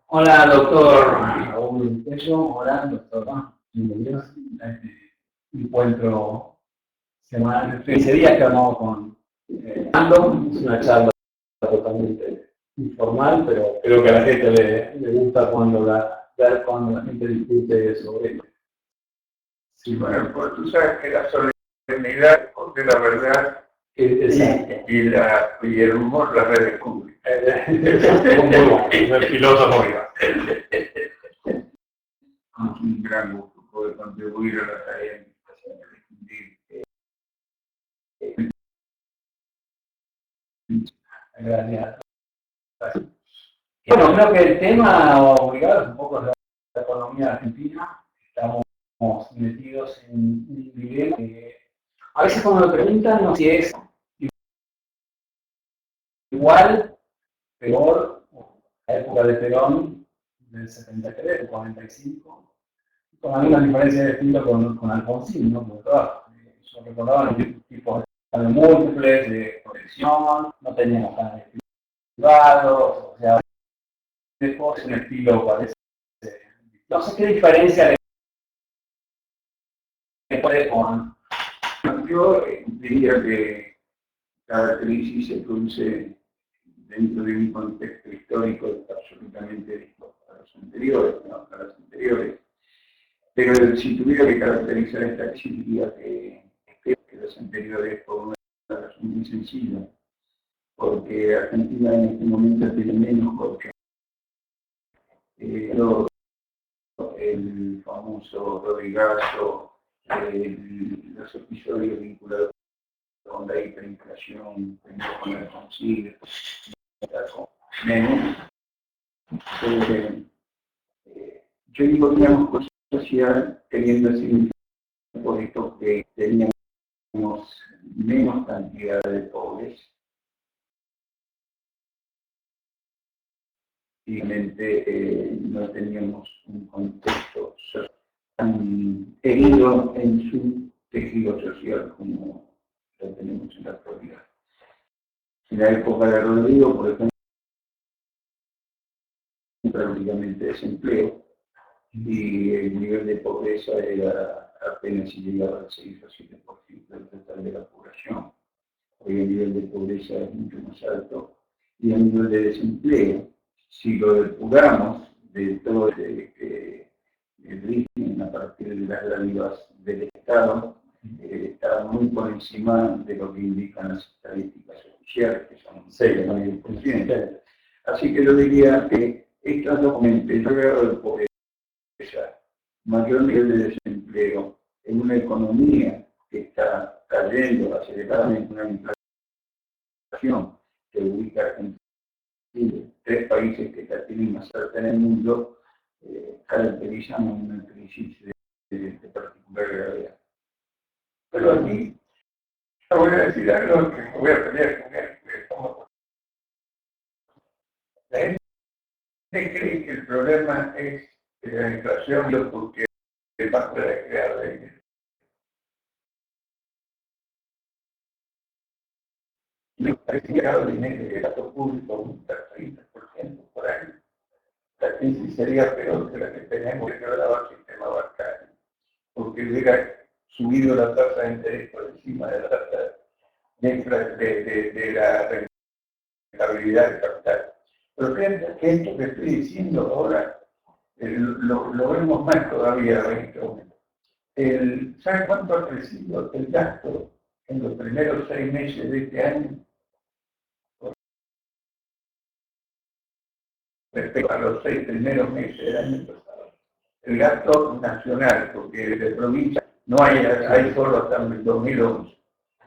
Hola, doctor Raúl Tello. Hola, doctor. Bienvenidos a este encuentro semanal de 15 días que armamos con Ando. Es una charla totalmente informal, pero creo que a la gente le gusta ver cuando la gente discute sobre esto. Sí, bueno, pues tú sabes que la solemnidad de la verdad y el humor la redescubre. El filósofo. Es un gran gusto poder contribuir a la tarea de difundir. Gracias. Bueno, creo que el tema obligado es un poco la economía argentina. Estamos metidos en un dilema que a veces cuando me preguntan no sé si es igual, peor, la época de Perón del 73, del 45, con algunas diferencias distintas con Alfonsín, ¿no? Porque claro, yo recordaba los tipos de múltiples, de protección, no teníamos canales privados, o sea, es un estilo parece. No sé qué diferencia le puede con. Yo diría que cada crisis se produce dentro de un contexto histórico absolutamente distinto a los anteriores, ¿no? A los anteriores. Pero si tuviera que caracterizar esta crisis, diría que las anteriores por una razón muy sencilla, porque Argentina en este momento tiene menos porque el famoso Rodrigazo, los episodios vinculados con la hiperinflación, con el concilio, menos. Yo digo, digamos, con social queriendo decir por esto que teníamos menos cantidad de pobres y realmente no teníamos un contexto tan herido en su tejido social como lo tenemos en la actualidad. En la época de Rodrigo, por ejemplo, prácticamente desempleo y el nivel de pobreza era apenas si llegaba al 6 o 7% del total de la población. Hoy el nivel de pobreza es mucho más alto y el nivel de desempleo, si lo depuramos de todo el régimen a partir de las dádivas del Estado, está muy por encima de lo que indican las estadísticas oficiales, que son 6,9%. Así que yo diría que estos documentos, el grado de pobreza, mayor nivel de desempleo, en una economía que está cayendo aceleradamente, una inflación que ubica a Argentina, 3 países que la tienen más alta en el mundo, caracterizan una crisis de particular gravedad. Pero aquí yo voy a decir algo que me voy a pelear con él. La gente cree que el problema es la inflación porque el banco de crear dinero. Me parece que el dinero de gasto público un 30% por año. La crisis sería peor que la que tenemos que ahora el sistema bancario, porque hubiera subido la tasa de interés por encima de la tasa de la rentabilidad del capital. Pero que esto que estoy diciendo ahora lo vemos más todavía en este momento. ¿Sabe cuánto ha crecido el gasto en los primeros 6 meses de este año? Respecto a los 6 primeros meses del año pasado. El gasto nacional, porque de provincia no hay solo hasta el 2011.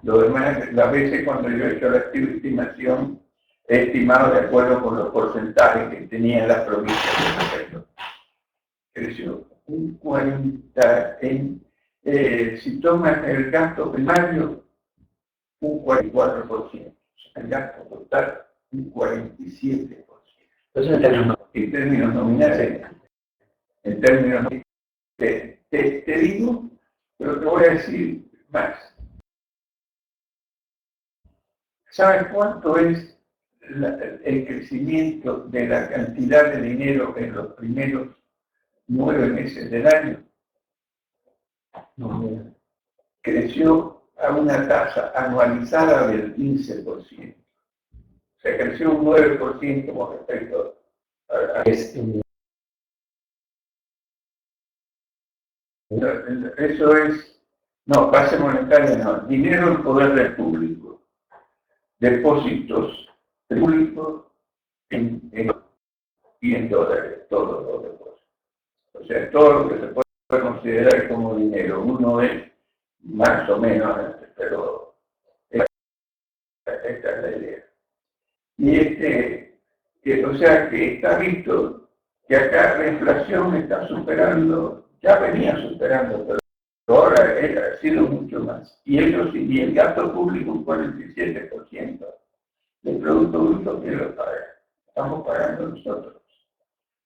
Lo demás, las veces cuando yo he hecho la estimación, he estimado de acuerdo con los porcentajes que tenía la provincia de respecto. Creció un 40 si toman el gasto primario, un 44%. El gasto total, un 47%. Entonces, en términos nominales, en términos nominales, te digo, pero te voy a decir más. ¿Sabes cuánto es el crecimiento de la cantidad de dinero en los primeros 9 meses del año creció a una tasa anualizada del 15%. O sea, creció un 9% con respecto a eso es, no, base monetaria no, dinero en poder del público, depósitos públicos y en dólares, todos los depósitos. O sea, todo lo que se puede considerar como dinero, uno es más o menos, pero esta es la idea. Y o sea que está visto que acá la inflación está superando, ya venía superando, pero ahora ha sido mucho más. Y el gasto público un 47% del Producto Bruto que lo paga. Estamos pagando nosotros,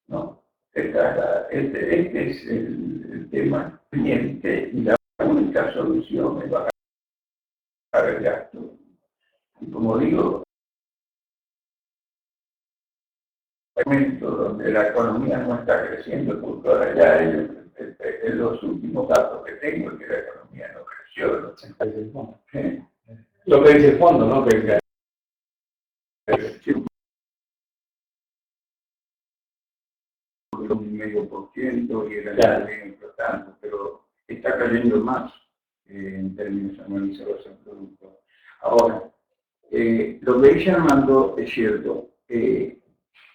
¿no? Este es el tema pendiente y la única solución es bajar el gasto. Y como digo, momento donde la economía no está creciendo por toda allá, en los últimos datos que tengo es que la economía no creció. Lo que dice el fondo, ¿no? Que un 0,5% y el año viene flotando, pero está cayendo más en términos anualizados en producto. Ahora, lo que ella mandó es cierto,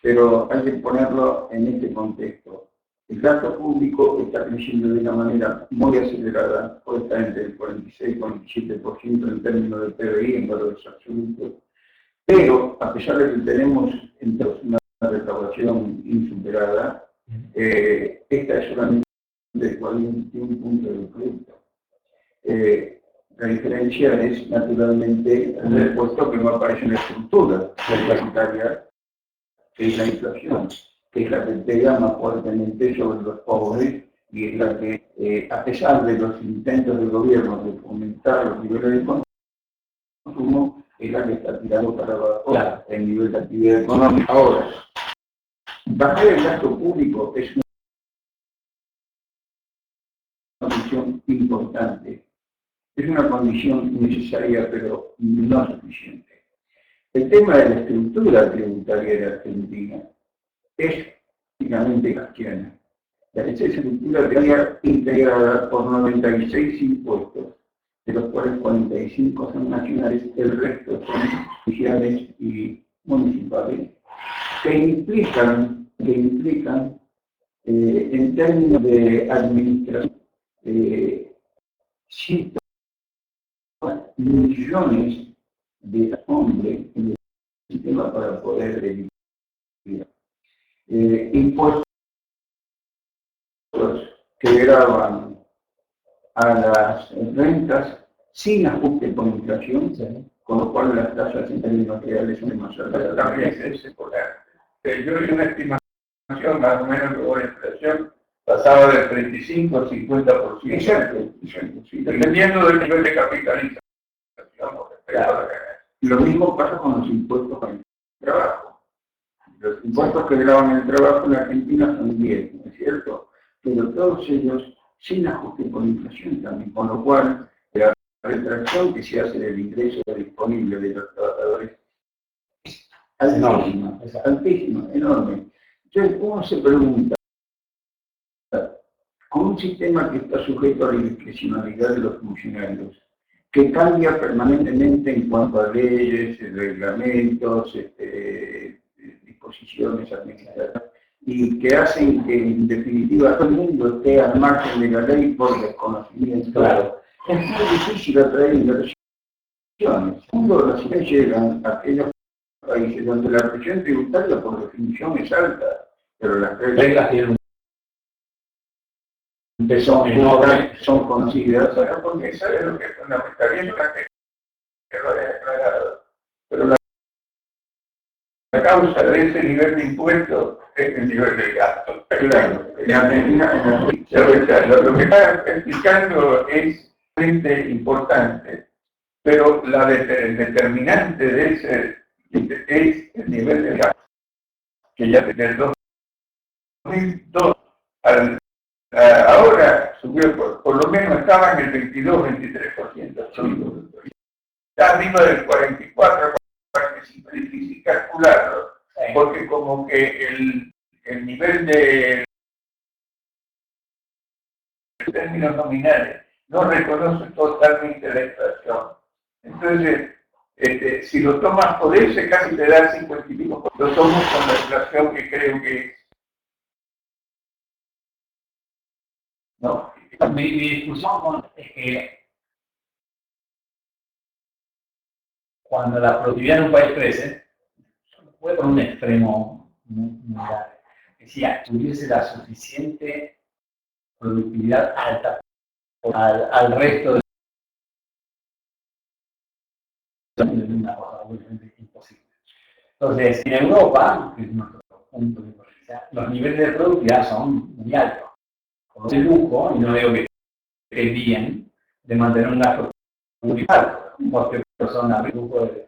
pero hay que ponerlo en este contexto. El gasto público está creciendo de una manera muy acelerada, hoy está entre el 46 y 47% en términos de PBI en valores absolutos, pero a pesar de que tenemos una recaudación insuperada, esta es solamente del 41 puntos del producto. La diferencia es naturalmente el puesto que no aparece en la estructura planetaria, que es la inflación, que es la que pega más fuertemente sobre los pobres y es la que, a pesar de los intentos del gobierno de fomentar los niveles de consumo, es la que está tirando para abajo el nivel de actividad económica. Ahora, bajar el gasto público es una condición importante, es una condición necesaria pero no suficiente. El tema de la estructura tributaria de Argentina es prácticamente kafkiana. La estructura tributaria integrada por 96 impuestos, de los cuales 45 son nacionales, el resto son sociales y municipales, que implican en términos de administración, millones de hombres en el sistema para poder vivir. Impuestos que graban a las rentas sin ajuste con inflación, con lo cual las tasas en términos reales son más altas. También es secular. Yo vi una estimación más o menos de la inflación pasaba del 35 al 50%. Exacto. Sí, dependiendo del nivel de capitalización. Claro. Lo mismo pasa con los impuestos al trabajo. Los impuestos que graban el trabajo en Argentina son 10, ¿no es cierto? Pero todos ellos sin ajuste con inflación también, con lo cual la retracción que se hace del ingreso disponible de los trabajadores es altísima, enorme. Entonces, uno se pregunta, con un sistema que está sujeto a la discrecionalidad de los funcionarios, que cambia permanentemente en cuanto a leyes, reglamentos, disposiciones administrativas, y que hacen que en definitiva todo el mundo esté al margen de la ley por desconocimiento. Claro. Es muy difícil atraer inversiones. Cuando las leyes llegan a aquellos países donde la presión tributaria por definición es alta, pero las reglas tienen son conocidas acá porque saben lo que es fundamental, que lo haya declarado. Pero la causa de ese nivel de impuestos es el nivel de gasto. Claro, en Argentina, lo que está explicando es realmente importante, pero el determinante de es el nivel de gasto, que ya desde el 2002 ahora subió, por lo menos estaba en el 22-23%. Está arriba del 44, 45, es difícil calcularlo, porque como que el nivel de términos nominales no reconoce totalmente la inflación. Entonces, si lo tomas por ese, casi te da el 50 y pico. Lo tomo con la inflación que creo que es. No. Mi discusión es que cuando la productividad en un país crece, puede por un extremo muy grave. Decía, tuviese la suficiente productividad alta al resto de una cosa obviamente imposible. Entonces, en Europa, que es nuestro punto de potencia, los niveles de productividad son muy altos. Con el lujo, y no digo que esté bien, de mantener un gasto muy alto, porque personas el lujo de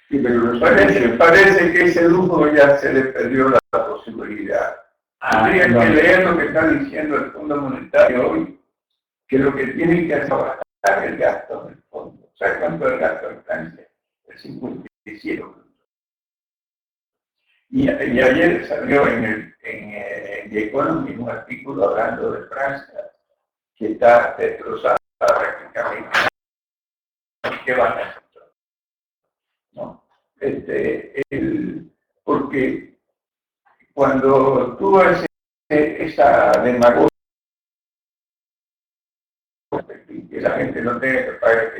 Sí, pero parece que ese lujo ya se le perdió la posibilidad. Tendría que leer lo que está diciendo el Fondo Monetario hoy, que lo que tienen que hacer es bajar el gasto del fondo. ¿Sabes cuánto es el gasto en Francia? El 57. Y ayer salió en The Economist un artículo hablando de Francia, que está destrozada prácticamente. ¿Qué van a hacer? ¿No? Porque cuando tú haces esa demagogia, que la gente no tenga que pagar,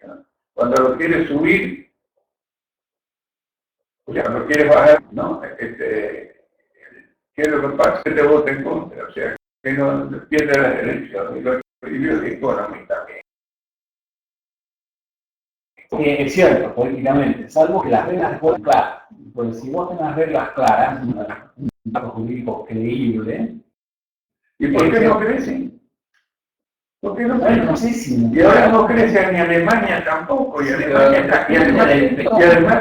¿no? Cuando lo quieres subir, o sea, cuando quieres bajar, ¿no? ¿Qué es lo que pasa? Que te vota en contra, o sea, que no pierde las elecciones, y lo escribió The Economist también. Es cierto, políticamente, salvo que las reglas fueran claras. Porque si vos tenés reglas claras, un marco jurídico creíble. ¿Y por qué no crecen? ¿Por qué no crecen? No sé si. Y ahora no crece ni Alemania tampoco, y además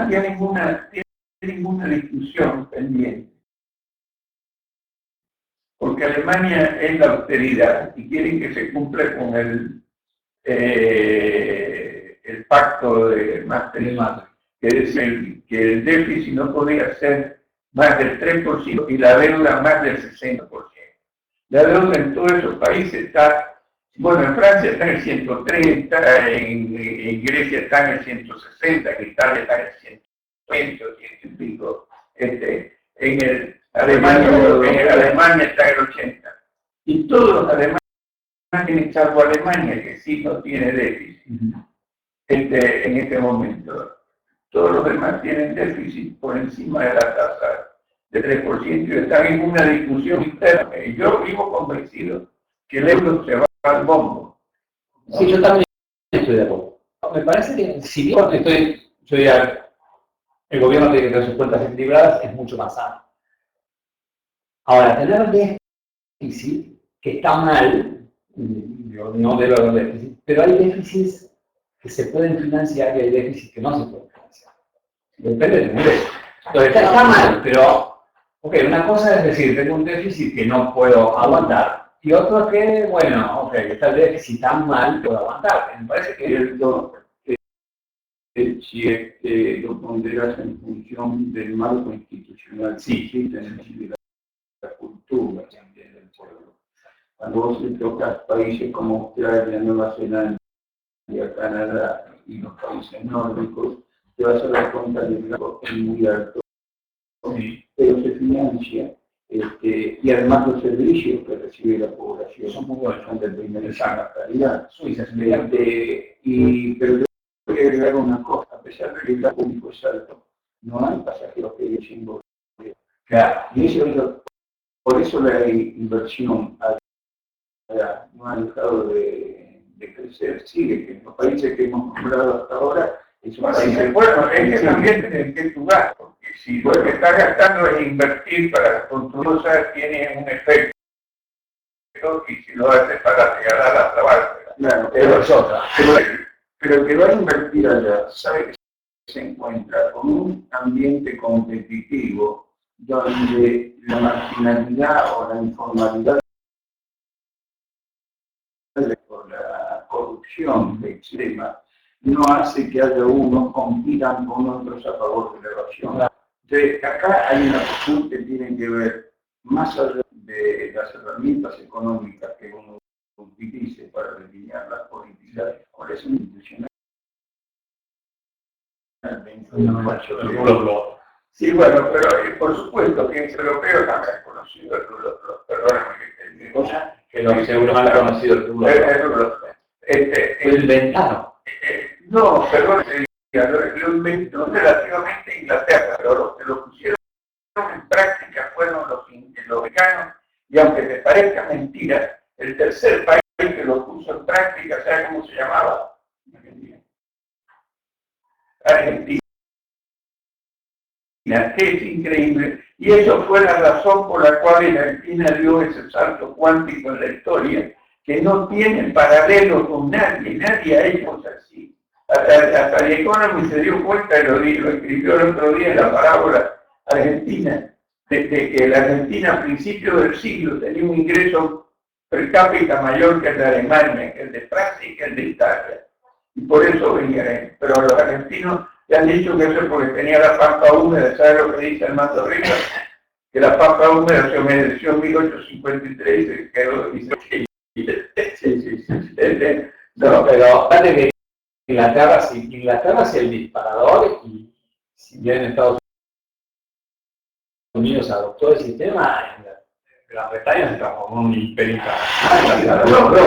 tienen una discusión pendiente. Porque Alemania es la austeridad y quieren que se cumpla con el pacto de Maastricht, que decía que el déficit no podía ser más del 3% y la deuda más del 60%. La deuda en todos esos países está, bueno, en Francia está en el 130, en Grecia está en el 160, en Italia está en el 120 o 100 y pico, en Alemania está en el 80. Y todos los alemanes, salvo Alemania, que sí no tiene déficit, en este momento, todos los demás tienen déficit por encima de la tasa de 3% y están en una discusión interna. Y yo vivo convencido que el euro se va al bombo, ¿no? Sí, yo también estoy de acuerdo. Me parece que, si bien el gobierno tiene que tener sus cuentas equilibradas, es mucho más sano. Ahora, tener déficit, que está mal, yo no debe haber déficit, pero hay déficits que se pueden financiar y hay déficits que no se pueden financiar. Depende del nivel. Entonces, está mal, pero, ok, una cosa es decir, tengo un déficit que no puedo aguantar, y otro que, bueno, ok, está el déficit tan mal, puedo aguantar. Me parece que si lo ponderas en función del marco institucional, sí, de la cultura también del pueblo. Cuando vos te tocas países como Australia, Nueva Zelanda, Canadá y los países nórdicos, te vas a dar cuenta de que el gasto es muy alto, pero se financia, y además los servicios que recibe la población son muy buenos, son de primera calidad. Pero yo voy a agregar una cosa, a pesar de que el gasto público es alto, no hay pasajeros que viven sin boleto. claro. Y por eso la inversión no ha dejado de crecer, sigue, que en los países que hemos nombrado hasta ahora, bueno, es que también tenés que jugar, porque si lo que estás gastando es invertir para construir cosas, tiene un efecto, y si lo haces para regalar a trabajar, claro, pero es otra. pero que va a invertir allá, sabe que se encuentra con un ambiente competitivo donde la marginalidad o la informalidad por la corrupción extrema no hace que haya unos compitan con otros a favor de la evasión. Entonces, acá hay una cuestión que tiene que ver más allá de las herramientas económicas que uno utilice para delinear las políticas, cuáles son institucionales. Sí, bueno, pero por supuesto que es europeo también es conocido el rublo, perdóname que los euros han conocido el rublo. El inventaron. No, perdón, lo inventó relativamente Inglaterra, pero los que lo pusieron en práctica fueron los americanos, y aunque me parezca mentira, el tercer país que lo puso en práctica, ¿sabe cómo se llamaba? Argentina. Que es increíble, y eso fue la razón por la cual Argentina dio ese salto cuántico en la historia, que no tiene paralelo con nadie ha hecho cosas así. Hasta el Economist se dio cuenta, y lo escribió el otro día en la parábola argentina, de que la Argentina a principios del siglo tenía un ingreso per cápita mayor que el de Alemania, que el de Francia y que el de Italia, y por eso venían. Pero los argentinos le han dicho que eso es porque tenía la pampa húmeda. ¿Sabe lo que dice el Mato Rica? Que la pampa húmeda se humedeció en 1853 y se quedó. No, pero fíjate que Inglaterra es el disparador, y si bien Estados Unidos adoptó el sistema, Gran Bretaña se transformó en un imperio.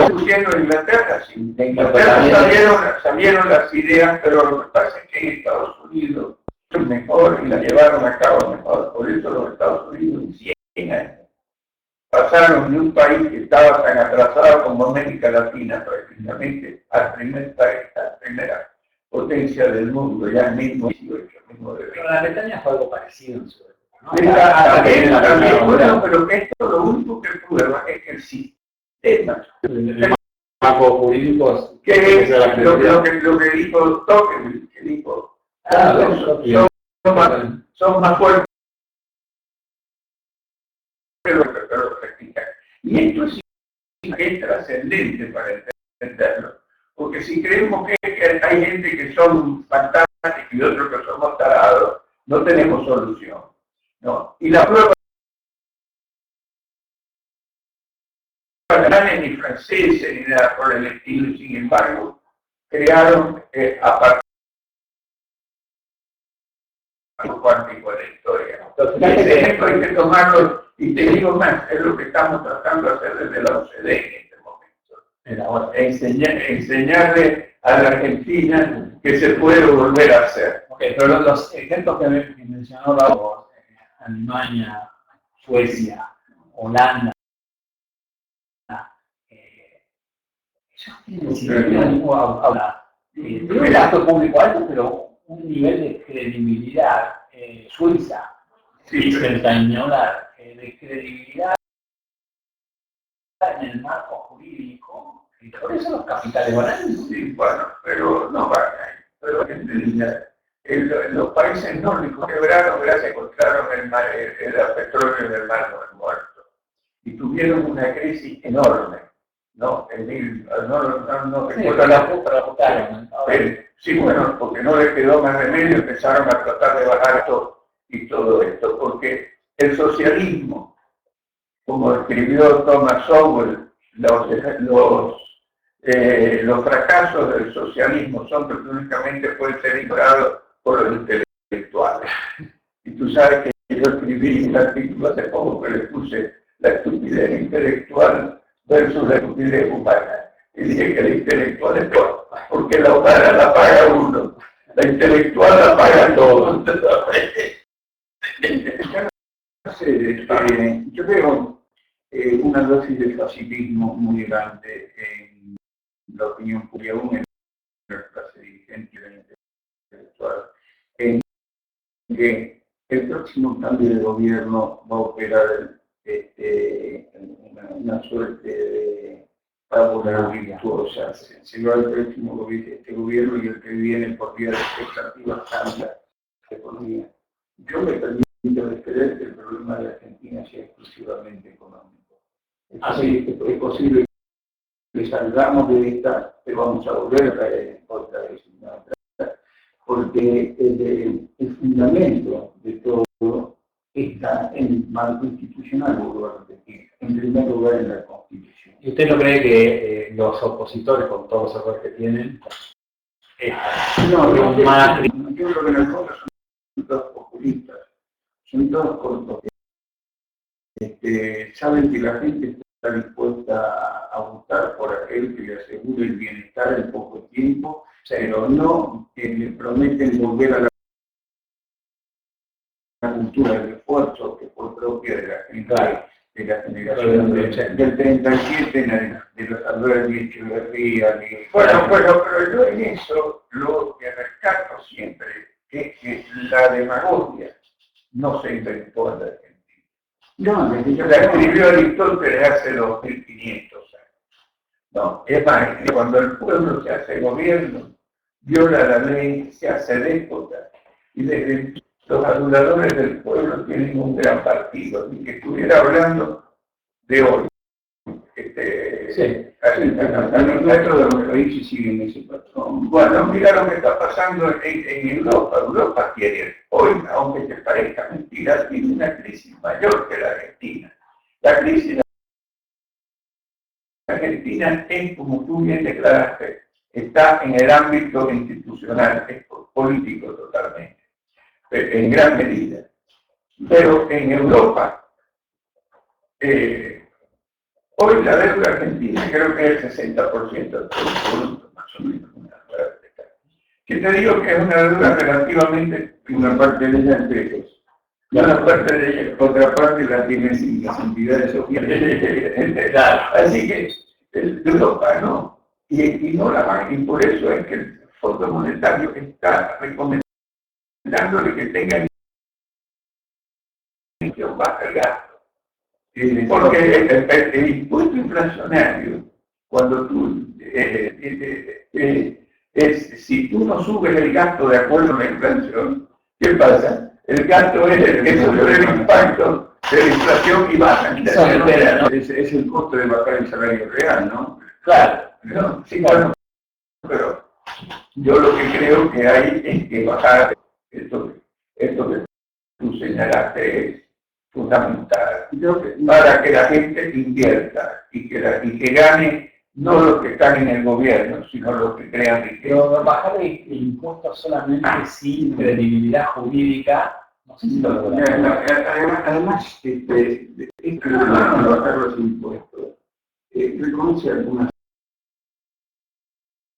Incluyendo Inglaterra, sí. En Inglaterra salieron las ideas, pero lo que pasa es que en Estados Unidos es mejor y la llevaron a cabo mejor. Por eso los Estados Unidos en 100 años pasaron de un país que estaba tan atrasado como América Latina, prácticamente, a la primera potencia del mundo, ya en 1818. Pero la Bretaña fue algo parecido en su época, ¿no? También, bueno, pero esto lo único que prueba es que el sistema, el marco jurídico, que es lo que dijo Tocqueville, que dijo, son más fuertes que lo que practican. Y esto es trascendente para entenderlo, porque si creemos que hay gente que son fantásticos y otros que somos tarados, no tenemos solución, ¿no? Y la prueba no ni franceses ni nada por el estilo, sin embargo, crearon a partir del cuántico de la historia. Entonces, esto hay que tomarlo, y te digo más, es lo que estamos tratando de hacer desde la OCDE en este momento. Enseñarle a la Argentina que se puede volver a hacer. Okay, pero los ejemplos que mencionó Raúl, Alemania, Suecia, Holanda, ellos tienen un gasto público alto, pero un nivel de credibilidad. Suiza, de credibilidad en el marco jurídico, y por eso los capitales van ahí. Sí, bueno, pero no van ahí. Pero los países nórdicos quebraron gracias a que encontraron el petróleo en el mar Muerto. Y tuvieron una crisis enorme, ¿no? No recuerdo sí, bueno, porque no les quedó más remedio, empezaron a tratar de bajar todo esto, porque el socialismo, como escribió Thomas Sowell, los fracasos del socialismo son que únicamente pueden ser ignorados por los intelectuales. Y tú sabes que yo escribí un artículo hace poco que le puse la estupidez intelectual versus la estupidez humana. Y dije que la intelectual es todo, porque la humana la paga uno, la intelectual la paga todos. Yo veo una dosis de facilismo muy grande en la opinión pública, aún en la clase dirigente y la intelectual, en que el próximo cambio de gobierno va a operar una suerte de fábula virtuosa. Se va el próximo gobierno, este gobierno y el que viene por vía de expectativas cambia la economía. Yo me permito de creer que el problema de Argentina sea exclusivamente económico. Es posible que salgamos de esta, que vamos a volver a caer otra vez, porque el fundamento de todo está en el marco institucional, vuelvo a repetir, en primer lugar en la Constitución. ¿Y usted no cree que los opositores, con todos los errores que tienen, no, yo creo que en el fondo son todos populistas, son todos cortos, saben que la gente está dispuesta a votar por aquel que le asegure el bienestar en poco tiempo, pero no le prometen volver a la cultura del esfuerzo que fue propia de la gente, de la generación del 37, de los Alberti, Echeverría. Bueno, pero yo en eso lo que rescato siempre es que la demagogia no se inventó en la Argentina. No, la escribió Aristóteles hace 2500 años. No, es más, cuando el pueblo se hace gobierno, viola la ley, se hace déspota, y desde los aduladores del pueblo tienen un gran partido, y que estuviera hablando de hoy. Dentro de los países siguen ese patrón. Bueno, mira lo que está pasando en Europa. Europa tiene hoy, aunque te parezca mentira, tiene una crisis mayor que la Argentina. La crisis de la Argentina es, como tú bien declaraste, está en el ámbito institucional, es político totalmente, en gran medida. Pero en Europa, hoy la deuda argentina creo que es el 60% del producto, más o menos. Que te digo que es una deuda relativamente, una parte de ella en pesos, y una parte de ella, otra parte la tiene sin las entidades sociales. Así que Europa no, y no la van, y por eso es que el Fondo Monetario está recomendándole que tengan baja el gasto. Porque el impuesto inflacionario, cuando tú, si tú no subes el gasto de acuerdo a la inflación, ¿qué pasa? El gasto es el que sube el impacto de la inflación y baja. ¿No? Es el costo de bajar el salario real, ¿no? Claro. ¿No? Sí, bueno, pero yo lo que creo que hay es que bajar esto que tú señalaste es fundamental. Para que la gente invierta y que gane no los que están en el gobierno, sino los que crean riqueza. Pero bajar el impuesto solamente sin credibilidad jurídica, no sé si lo logramos. Además, bajar los impuestos reconoce algunas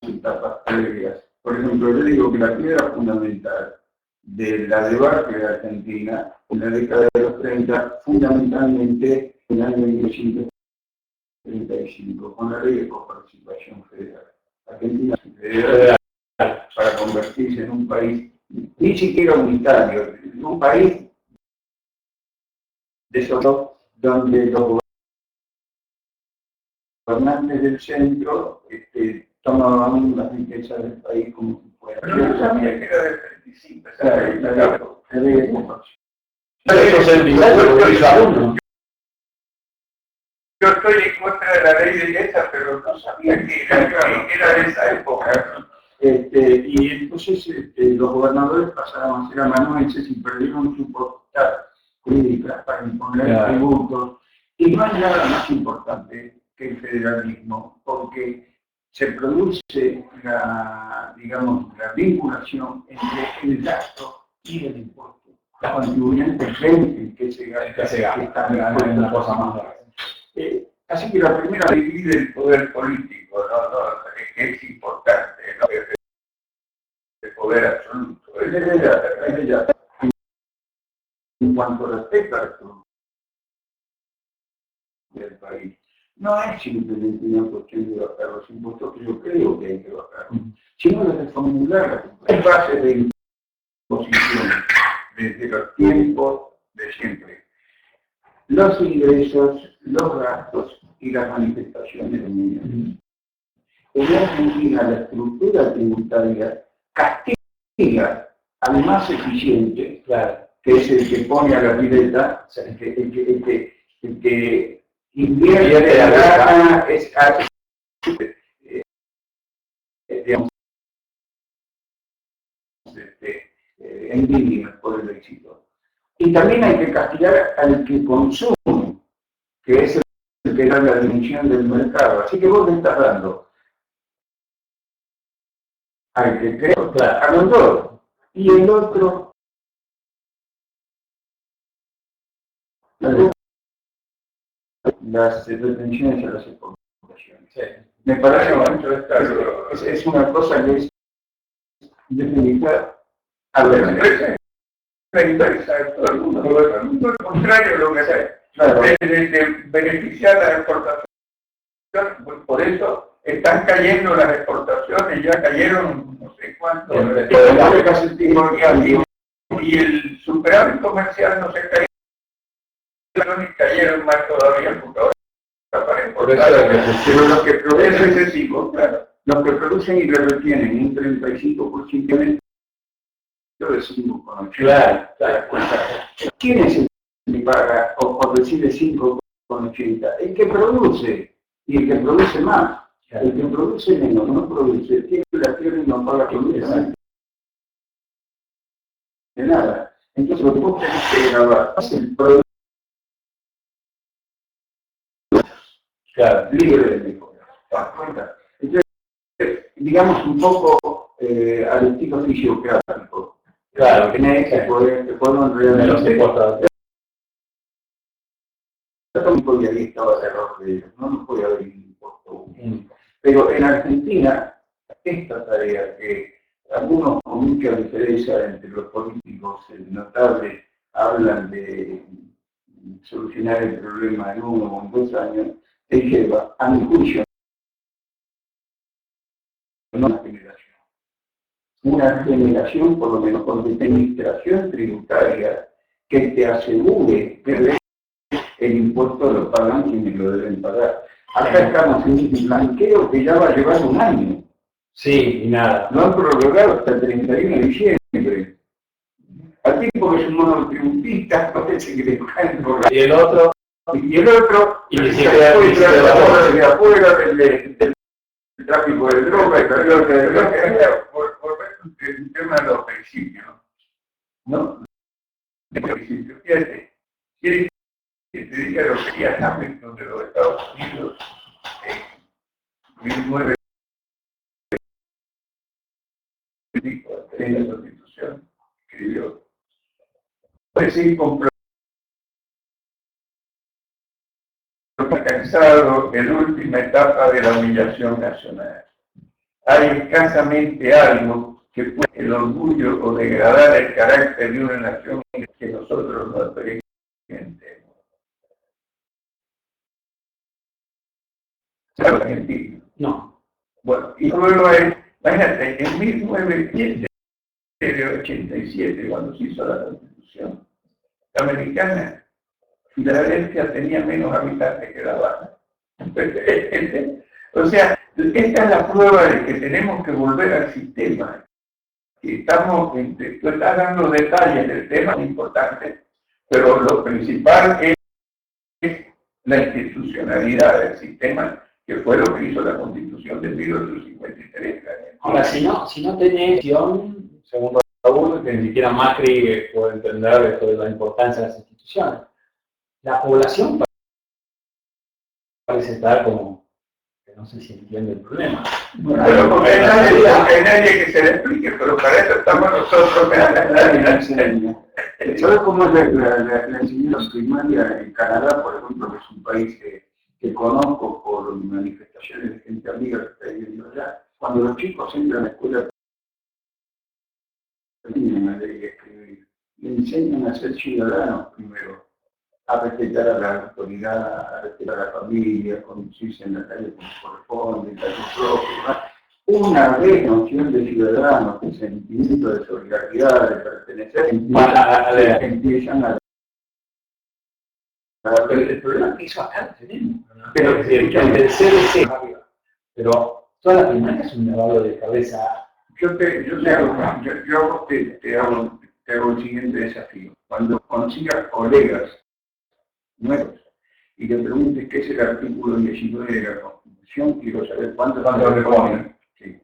etapas previas. Por ejemplo, yo digo que la piedra fundamental de la debacle de Argentina en la década de los 30, fundamentalmente en el año 1935, con la ley de coparticipación federal. Argentina se federal para convertirse en un país ni siquiera unitario, un país de solo donde los gobernantes del centro tomaban las riquezas del país como si fuera. Pero yo sabía que era del 35, la ley de coparticipación. Yo estoy en contra de la ley de esa, pero no sabía que era de esa época. Y entonces los gobernadores pasaron a ser amanuenses y perdieron su potestad jurídica para imponer tributos. Y no hay nada más importante que el federalismo, porque se produce la vinculación entre el gasto y el impuesto. Los contribuyentes ven que se gasta, que está en una cosa más grave. Así que la primera divide el poder político, es importante, ¿no? El poder absoluto. En cuanto respecta al del país, no es simplemente una cuestión de bajar los impuestos, que yo creo que hay que bajar, sino de reformular las bases de imposición desde los tiempos de siempre. Los ingresos, los gastos y las manifestaciones dominantes. En Argentina la estructura tributaria castiga al más eficiente, Claro. que es el que pone a la pileta, el que invierte la gana, digamos, envidia por el éxito. Y también hay que castigar al que consume, que es el que da la dimensión del mercado. Así que vos le estás dando al que creo, Claro. a los dos. Y el otro, las retenciones a las exportaciones. Sí. Me parece que es una cosa que es definitiva a ver. Todo el mundo al contrario lo que hace. Claro. De beneficiar la exportación. Por eso están cayendo las exportaciones, ya cayeron no sé cuánto. Y el superávit comercial no se cayó, y cayeron más todavía porque ahora para exportar. Pero los que producen, claro, los que producen y le retienen un 35% de 5,80. Claro. ¿Quién es el que paga o recibe 5,80? El que produce, y el que produce más. El que produce menos, no produce, tiene la tierra y no paga absolutamente nada. Entonces lo que vos tenés que grabar es el producto libre de impuestos. Entonces, digamos un poco al estilo fisiocrático. Claro. Tenés que poder realmente. Y ahí estaba el error de ellos, no podía haber impuesto. Pero en Argentina, esta tarea que algunos con mucha diferencia entre los políticos notables hablan de solucionar el problema en 1 o en 2 años, te lleva, a mi juicio, una generación por lo menos con administración tributaria que te asegure que el impuesto lo pagan quienes lo deben pagar. Acá estamos en un blanqueo que ya va a llevar 1 año. Sí, y nada. Lo han prorrogado hasta el 31 de diciembre. Al tipo que es un monotributista, parece que le caen por la... Y el otro, y ni siquiera de afuera del tráfico de droga y todo por ver el tema de los principios, ¿no? De los principios. Fíjate, quiere que te diga lo que ya Hamilton de los Estados Unidos en 1900 en la Constitución escribió. Puede seguir alcanzado en la última etapa de la humillación nacional. Hay escasamente algo que puede el orgullo o degradar el carácter de una nación que nosotros no experimentemos. ¿Sabes Argentina? no. Bueno, y luego es, imagínate, en 1987, cuando se hizo la Constitución americana, Filadelfia tenía menos habitantes que La Habana. O sea, esta es la prueba de que tenemos que volver al sistema. Y estamos, tú estás dando detalles del tema importante, pero lo principal es la institucionalidad del sistema, que fue lo que hizo la Constitución de 1853. Ahora, si no tenés acción, según Raúl, que ni siquiera Macri puede entender esto de la importancia de las instituciones, la población parece estar como que no sé si entiende el problema. Bueno, pero porque hay nadie que se le explique, pero para eso estamos nosotros. ¿Sabes cómo es la enseñanza primaria en Canadá, por ejemplo, que es un país que conozco por manifestaciones de gente amiga que está viviendo allá? Cuando los chicos entran a la escuela, aprenden a leer y escribir. Le enseñan a ser ciudadanos primero, a respetar a la autoridad, a respetar a la familia, a conducirse en la calle como corresponde, calle propio. Una vez noción de ciudadanos, de sentimiento de solidaridad, de pertenecer, empiezan a el problema es que eso acá lo tenemos. Pero es decir, el CDC arriba. Pero toda la primaria es un lavado de cabeza. Yo te hago el siguiente desafío. Cuando consigas colegas nuevos y le preguntes qué es el artículo 19 de la Constitución, quiero saber cuánto le ponen. Sí.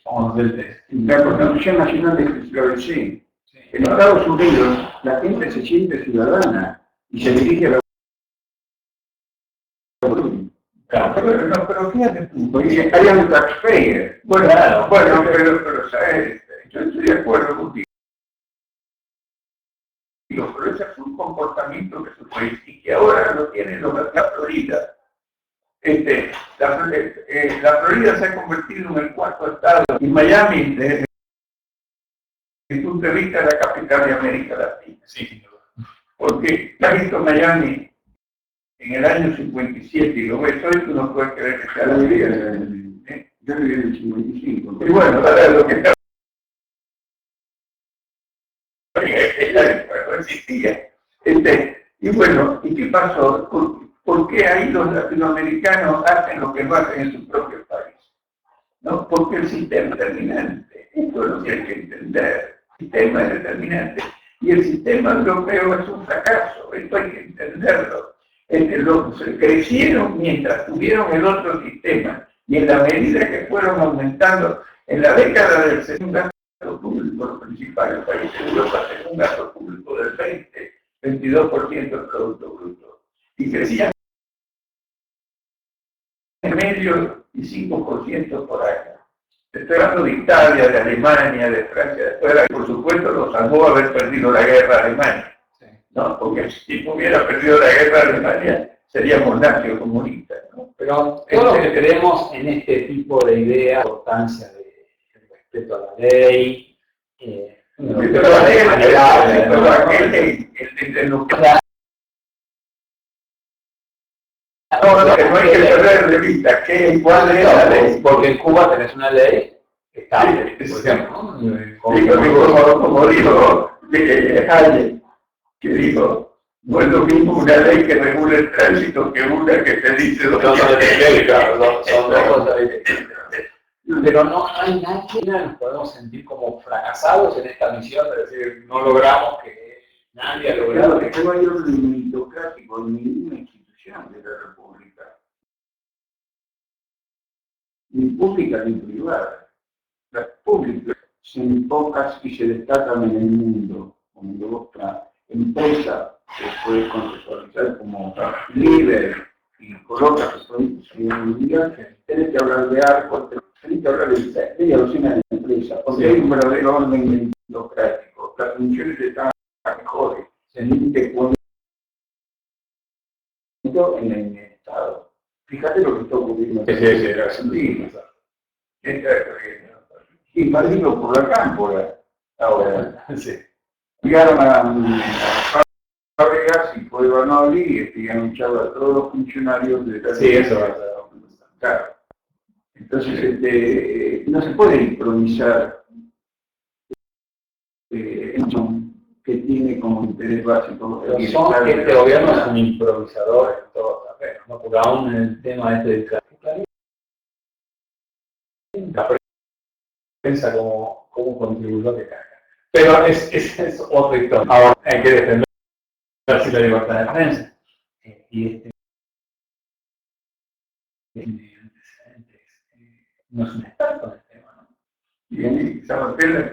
Vamos a hacer el test. La Constitución Nacional de sí. En Estados Unidos la gente se siente ciudadana y se dirige a la Claro, pero fíjate tú. porque hay un taxpayer. Bueno, Claro. pero ¿sabes? Yo estoy de acuerdo contigo. Pero ese es un comportamiento que se puede y que ahora lo tiene la Florida. La Florida se ha convertido en el cuarto estado y Miami, desde el punto de vista de la capital de América Latina. Sí. Porque has visto Miami en el año 57 y lo ves hoy, tú no puedes creer que sea la vida. Yo viví en el 55. Y bueno, para lo que está no existía. Y bueno, ¿y qué pasó? ¿Por qué ahí los latinoamericanos hacen lo que no hacen en su propio país? ¿No? Porque el sistema es determinante. Esto es lo que hay que entender. El sistema es determinante. Y el sistema europeo es un fracaso. Esto hay que entenderlo. Crecieron mientras tuvieron el otro sistema. Y en la medida que fueron aumentando, en la década del segundo gasto público, los principales países de Europa tienen un gasto público del 22% del Producto Bruto. Y crecían en medio y 5% por año. Estoy hablando de Italia, de Alemania, de Francia, de fuera, y por supuesto lo salvó haber perdido la guerra a Alemania. ¿No? Porque si hubiera perdido la guerra a Alemania, seríamos nazi-comunistas, ¿no? Pero todos los que creemos en este tipo de idea, la importancia del respeto a la ley, no hay que perder de vista cuál es la ley. Porque en Cuba tenés una ley estable, por ejemplo. Como dijo Hayek, que dijo, no es lo mismo una ley que regula el tránsito que una que te dice Son dos cosas distintas. Pero no hay nadie, nos podemos sentir como fracasados en esta misión, es decir, no logramos que nadie ha logrado que no hay orden meritocrático en ninguna institución de la República, ni pública ni privada. Las públicas son pocas y se destacan en el mundo, como otra empresa que puede conceptualizar como líder y coloca que son un día, tenés que hablar de arco, tenés que hablar de media docena de empresas, porque hay un verdadero orden meritocrático, las funciones están mejores, se limite en el Estado. Fíjate lo que está ocurriendo en Argentina. Invadido por la cámpora ahora. Llegaron a Fábregas y fue Banoli y han echado a todos los funcionarios de la claro. Entonces, no se puede improvisar que tiene como interés básico. Este gobierno es un improvisador en todos los terrenos, ¿no? Porque aún en el tema del la prensa como contribuyó que carga. Pero es otra historia. Ahora hay que defender la libertad de prensa. Y no es un experto en el tema, ¿no? Y Zapatero,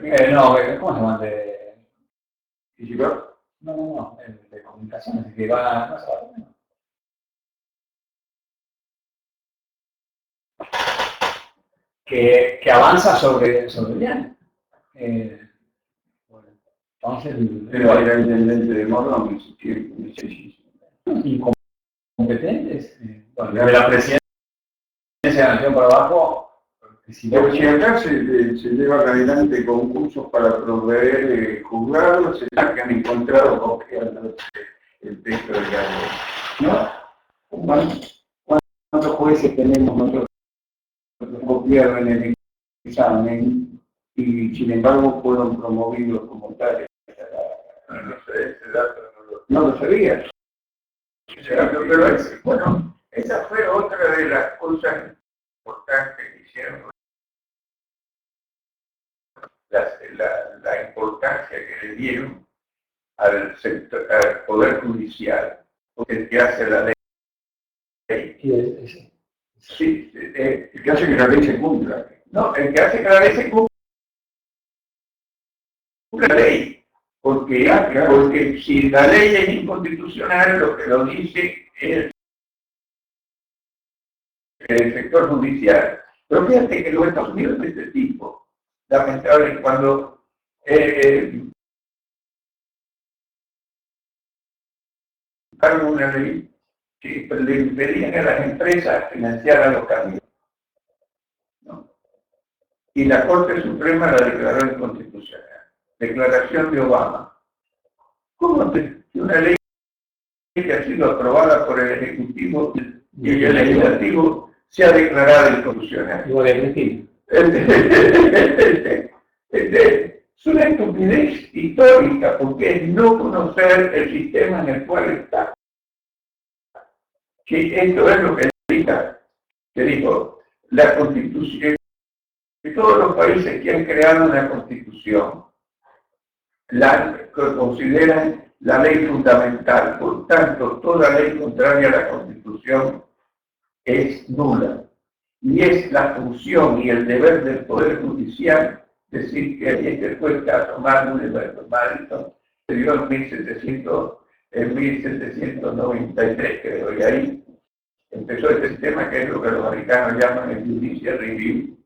¿cómo se llama? No, el de comunicaciones, que va, no sé, que avanza sobre Diana. Bueno, entonces, era el intendente de Morón en su tiempo, incompetentes. Bueno, de la presidencia de la Nación para abajo. Porque si acá se llevan adelante concursos para proveer juzgados, se han encontrado copiando el texto de la ley. ¿No? ¿Cuántos jueces tenemos nosotros copiados en el examen y sin embargo fueron promovidos como tales? No sé, ese dato no lo sabía. Pero bueno, esa fue otra de las cosas importantes que hicieron, la importancia que le dieron al Poder Judicial, porque el que hace la ley. Sí, el que hace que la ley se cumpla. No, el que hace que la ley se cumpla la ley. Porque si la ley es inconstitucional, lo que lo dice es el sector judicial. Pero fíjate que los Estados Unidos de este tipo, lamentable, cuando una ley que le impedían a las empresas financiar a los camiones, ¿no? Y la Corte Suprema la declaró inconstitucional. Declaración de Obama. ¿Cómo que una ley que ha sido aprobada por el Ejecutivo y el Legislativo se ha declarado inconstitucional? Es una estupidez histórica, porque es no conocer el sistema en el cual está. Que esto es lo que dijo la Constitución. Todos los países que han creado una Constitución la consideran la ley fundamental. Por tanto, toda ley contraria a la Constitución es nula. Y es la función y el deber del Poder Judicial decir que hay que fue caso Madison, se dio en 1793, creo, y ahí empezó este sistema que es lo que los americanos llaman el Judicial Review.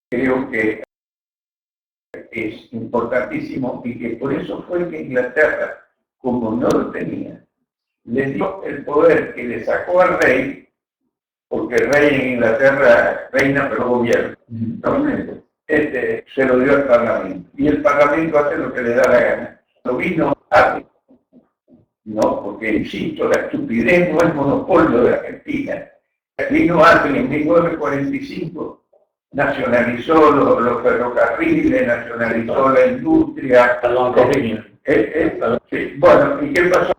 Creo que es importantísimo y que por eso fue que Inglaterra, como no lo tenía, le dio el poder que le sacó al rey, porque el rey en Inglaterra reina pero gobierna, se lo dio al Parlamento. Y el Parlamento hace lo que le da la gana. Lo vino hace, no, porque insisto, la estupidez no es monopolio de Argentina. Vino hace en 1945. Nacionalizó los ferrocarriles, nacionalizó la industria. Sí. Bueno, ¿y qué pasó?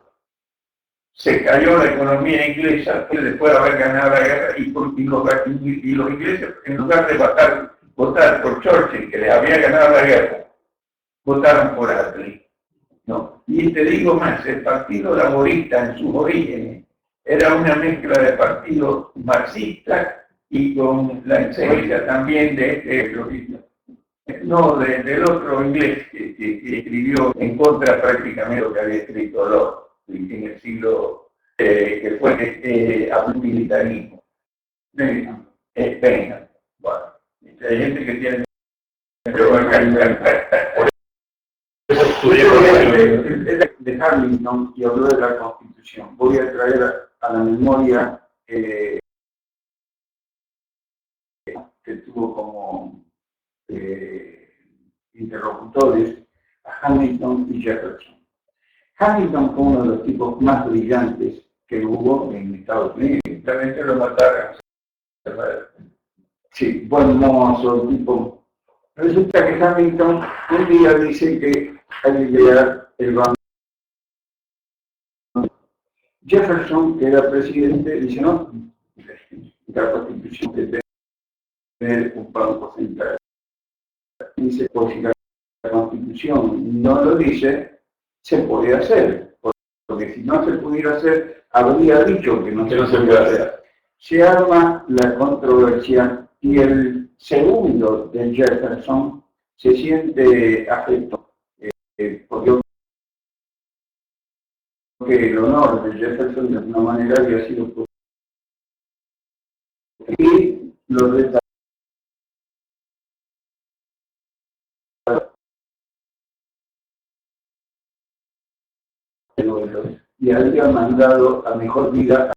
Se cayó la economía inglesa después de haber ganado la guerra y los ingleses, en lugar de votar por Churchill, que les había ganado la guerra, votaron por Attlee, ¿no? Y te digo más, el Partido Laborista en sus orígenes era una mezcla de partido marxista y con la influencia también del otro inglés que escribió en contra prácticamente de lo que había escrito Locke en el siglo que fue militarismo. Venga, bueno, hay gente que tiene de Hamilton y habló de la Constitución. Voy a traer a la memoria que tuvo como interlocutores a Hamilton y Jefferson. Hamilton fue uno de los tipos más brillantes que hubo en Estados Unidos. También se lo mataron. Sí, buen mozo, tipo. Resulta que Hamilton un día dice que hay que llegar el banco. Jefferson, que era presidente, dice no, la Constitución que tener un banco central. Dice, pues si la Constitución no lo dice, se puede hacer, porque si no se pudiera hacer, habría dicho que no se puede hacer. Se arma la controversia y el segundo de Jefferson se siente afectado, porque el honor de Jefferson de alguna manera había sido posible. Y lo de y había mandado a mejor vida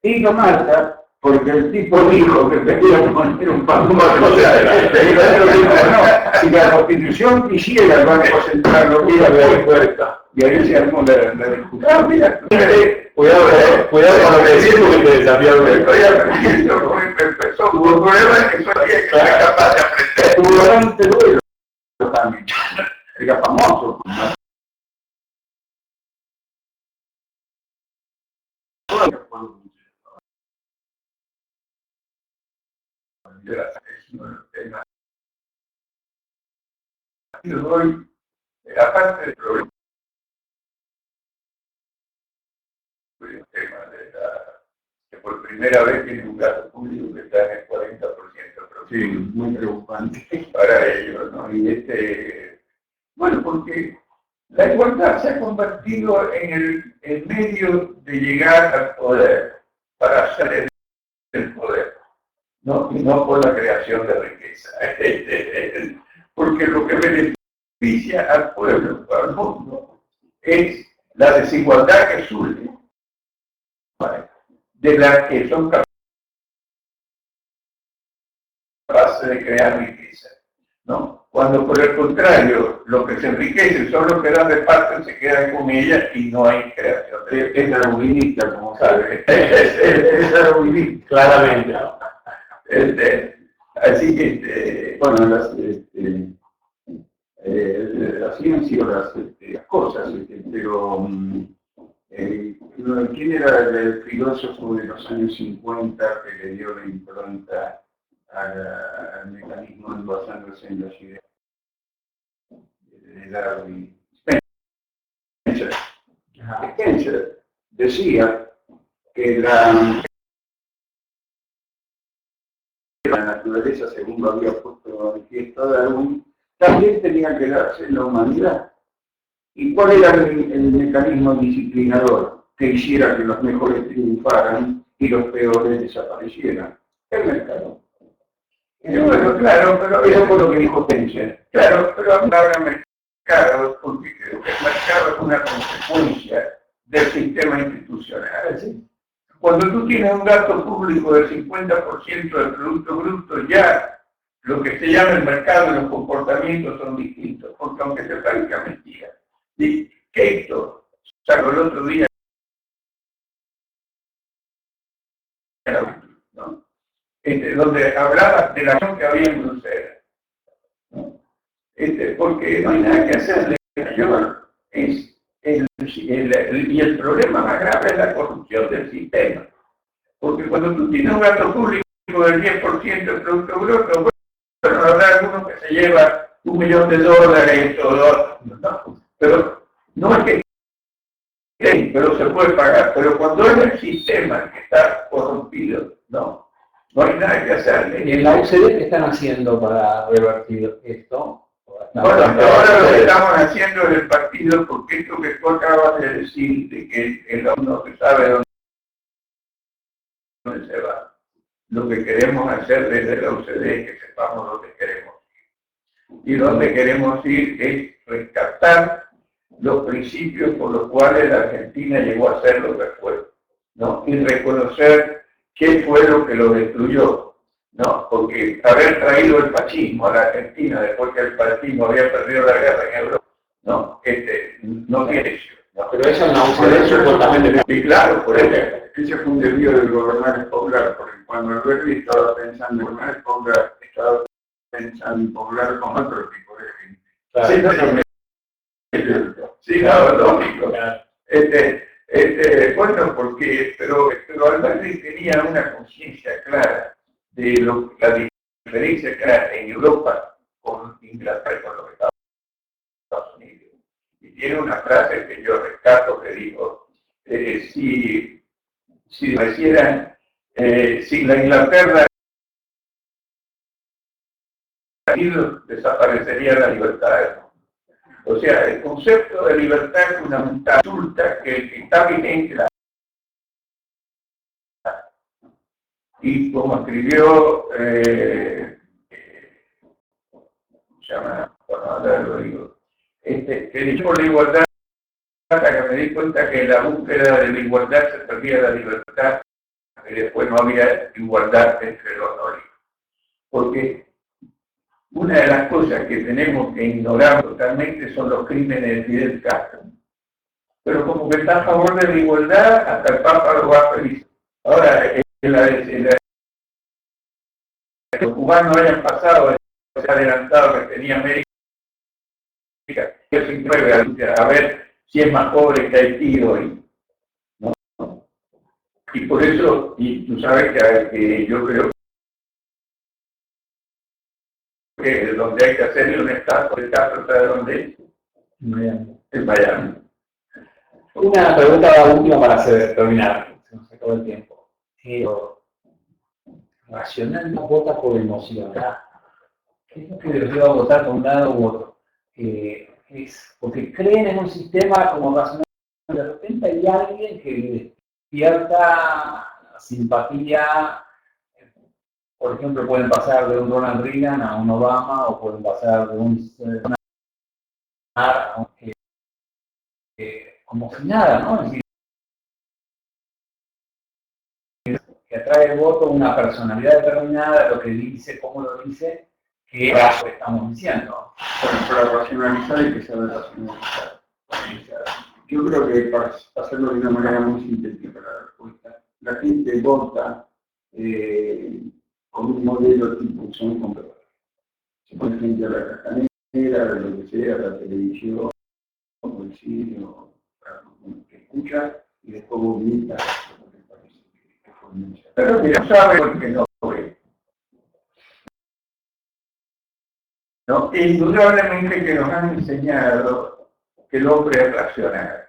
y lo mata porque el tipo dijo que quería poner un banco si la Constitución quisiera el Banco Central lo hubiera puesta. Y ahí se armó la discusión. Ah, mira, cuidado con lo que decís porque te desafío. Estoy aprendiendo cómo empezó. Hubo pruebas que sabía que era capaz de aprender. Tuvo bastante duelo También. Era famoso. Es uno de los temas. Hoy, aparte del problema, el tema de que por primera vez tiene un gasto público que está en el 40%, pero sí, muy preocupante para ellos, ¿no? Y bueno, porque la igualdad se ha convertido en el medio de llegar al poder, para salir del poder, ¿no? Y no por la creación de riqueza. Porque lo que beneficia al pueblo, al mundo, es la desigualdad que surge de las que son capaces de crear riqueza, ¿no? Cuando por el contrario, lo que se enriquece son los que dan de parte, se quedan con ellas y no hay creación. Es darwinista, como sabe. Es darwinista. claramente, ¿no? Así que, bueno, así han sido las cosas, pero ¿quién era el filósofo de los años 50 que le dio la impronta al mecanismo basándose en las ideas de Darwin? Spencer. Spencer decía que la naturaleza, según lo había puesto manifiesto Darwin, también tenía que darse en la humanidad. ¿Y cuál era el mecanismo disciplinador que hiciera que los mejores triunfaran y los peores desaparecieran? El mercado. Bueno, claro, pero eso fue lo que dijo Spencer. Claro, pero habla de mercado, porque creo que el mercado es una consecuencia del sistema institucional. ¿Sí? Cuando tú tienes un gasto público del 50% del Producto Bruto, ya lo que se llama el mercado y los comportamientos son distintos, porque aunque se parezca mentira. Y Keito sacó el otro día, ¿no? Donde hablaba de la acción que había en Bruselas, ¿no? Porque no hay nada que hacerle. Y el problema más grave es la corrupción del sistema. Porque cuando tú tienes un gasto público del 10% del Producto Bruto, bueno, habrá alguno que se lleva $1 millón o $2, pero no es que pero se puede pagar. Pero cuando es el sistema que está corrompido, no hay nada que hacer. ¿Y en la OCDE qué están haciendo para revertir esto? Bueno, ahora lo que estamos haciendo en el partido, porque esto que tú acabas de decir, de que el hombre no sabe dónde se va. Lo que queremos hacer desde la OCDE es que sepamos dónde queremos ir. Y dónde queremos ir es rescatar los principios por los cuales la Argentina llegó a ser lo que fue, ¿no? Y reconocer qué fue lo que lo destruyó, ¿no? Porque haber traído el fascismo a la Argentina después que el fascismo había perdido la guerra en Europa, no tiene eso. ¿No? Pero eso no, por eso supuestamente. Y claro, por eso. Ese fue un desvío del gobernar poblar, porque cuando Alberti estaba pensando en gobernar poblar, estaba pensando en poblar con otro tipo de gente. Claro. Sí, no, lógico. Claro. Bueno, pero Alberti tenía una conciencia clara de la diferencia que hay en Europa con Inglaterra y con los Estados Unidos. Y tiene una frase que yo rescato que dijo, si la Inglaterra desaparecería la libertad. O sea, el concepto de libertad fundamental resulta que está vigente y como escribió, ¿cómo se llama? Bueno, ahora lo digo, que dicho por la igualdad, hasta que me di cuenta que en la búsqueda de la igualdad se perdía la libertad y después no había igualdad entre los nórdicos. Porque una de las cosas que tenemos que ignorar totalmente son los crímenes de Fidel Castro. pero como que está a favor de la igualdad, hasta el Papa lo va feliz. Ahora, los cubanos hayan pasado, se ha adelantado que tenía América, que se mueve a ver si es más pobre que Haití hoy, ¿no? Y por eso, y tú sabes que yo creo que donde hay que hacerle un estado, el caso está de donde es. En Miami. Una pregunta última para terminar, se nos acabó el tiempo. Racional no vota por emoción, ¿verdad? ¿Qué es lo que les lleva a votar por un lado u otro? Es porque creen en un sistema como racional. De repente hay alguien que despierta simpatía. Por ejemplo, pueden pasar de un Ronald Reagan a un Obama, o pueden pasar de un como si nada, ¿no? Es decir, que atrae el voto una personalidad determinada, lo que dice, cómo lo dice, que es lo que estamos diciendo. Bueno, para racionalizar hay que saber racionalizar. Yo creo que para hacerlo de una manera muy sintética la respuesta, la gente vota con un modelo tipo son compradores. Se pone frente a la cajanera, a lo que sea, a la televisión, o el cine, o lo que escucha, y después vomita lo que parece que fue mencionado. Pero que no sabe porque no ve. ¿No? Indudablemente que nos han enseñado que el hombre es racional.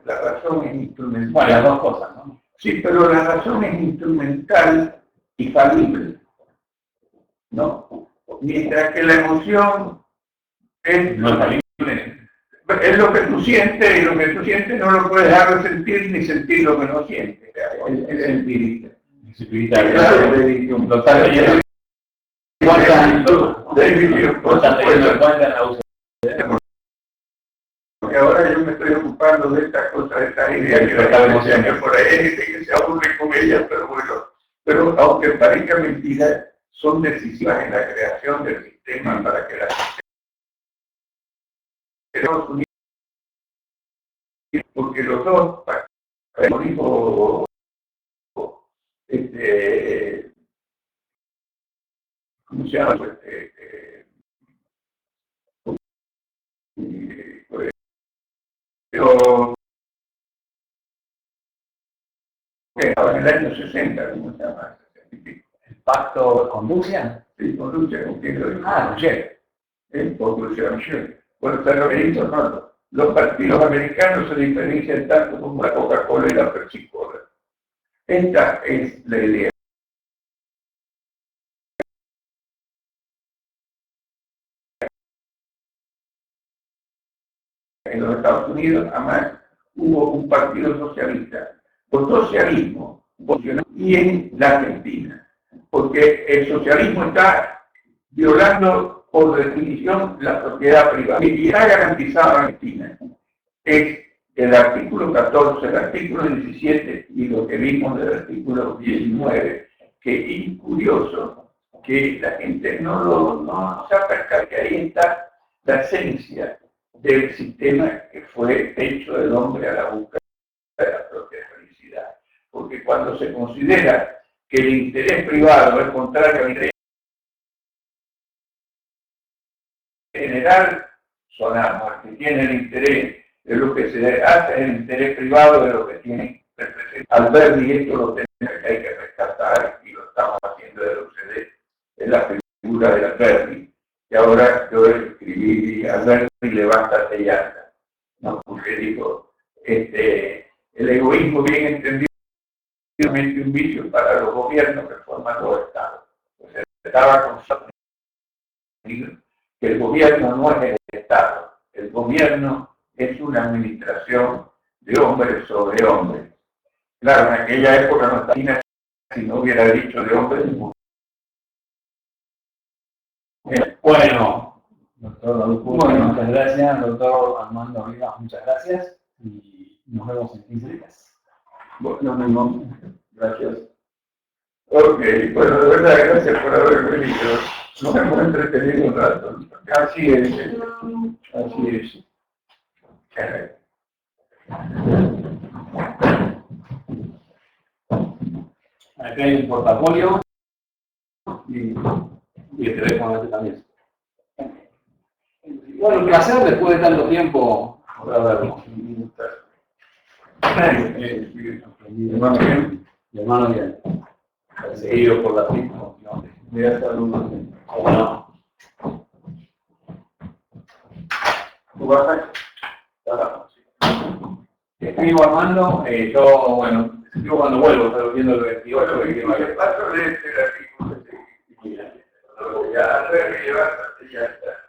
La razón es instrumental. Bueno, las dos cosas, ¿no? Sí, pero la razón es instrumental y falible, ¿no? Mientras que la emoción es, no es falible. Es lo que tú sientes, y lo que tú sientes no lo puedes dejar de sentir ni sentir lo que no sientes. Es empirista. Es espiritual. Totalmente. Porque ahora yo me estoy ocupando de estas cosas, de estas ideas que por ahí hay gente que se aburre con ellas, pero bueno, pero aunque parezca mentira, son decisivas en la creación del sistema para que la Estados Unidos, porque los dos, ¿cómo se llama? Pero estaba en el año 60, ¿cómo se llama? ¿El pacto con Rusia? Sí, con Rusia, ¿con quién lo dijo? Rusia. Con Rusia. Bueno, está lo que hizo, no. Los partidos americanos se diferencian tanto como la Coca-Cola y la Pepsi-Cola. Esta es la idea. En los Estados Unidos, además, hubo un partido socialista. Por socialismo, y en la Argentina. Porque el socialismo está violando, por definición, la propiedad privada. Y está garantizado en Argentina. Es el artículo 14, el artículo 17 y lo que vimos del artículo 19, que es curioso que la gente no se aperca que ahí está la esencia del sistema que fue hecho del hombre a la búsqueda de la propia felicidad. Porque cuando se considera que el interés privado es contrario al interés general, sonamos, el que tiene el interés de lo que se hace en el interés privado de lo que tiene Alberti, esto lo tenemos que hay que rescatar y lo estamos haciendo de la UCD, es la figura de Alberti. Y ahora yo escribí Alberti levántate y anda, ¿no? Porque digo, el egoísmo bien entendido es un vicio para los gobiernos que forman los estados. Pues estaba con que el gobierno no es el estado, el gobierno es una administración de hombres sobre hombres. Claro, en aquella época no estaba, si no hubiera dicho de hombres. Bueno, doctor Raúl, muchas gracias, doctor Armando Rivas, muchas gracias y nos vemos en 15 días. Bueno, nos vemos. Gracias. Ok, bueno, de verdad, gracias por haber venido. Nos hemos entretenido un rato. Así es. Así es. Acá hay un portafolio y el teléfono este también. Bueno, un placer después de tanto tiempo poder verlo. Hermano, bien. Mi hermano bien. Seguido por la tribu. Voy a estar uno. ¿Cómo no? ¿Tú vas a? Escribo Armando, yo, bueno, yo cuando vuelvo, estoy viendo el 28, Bueno, que y quiero el paso de este artículo, ya antes de llevar, ya está.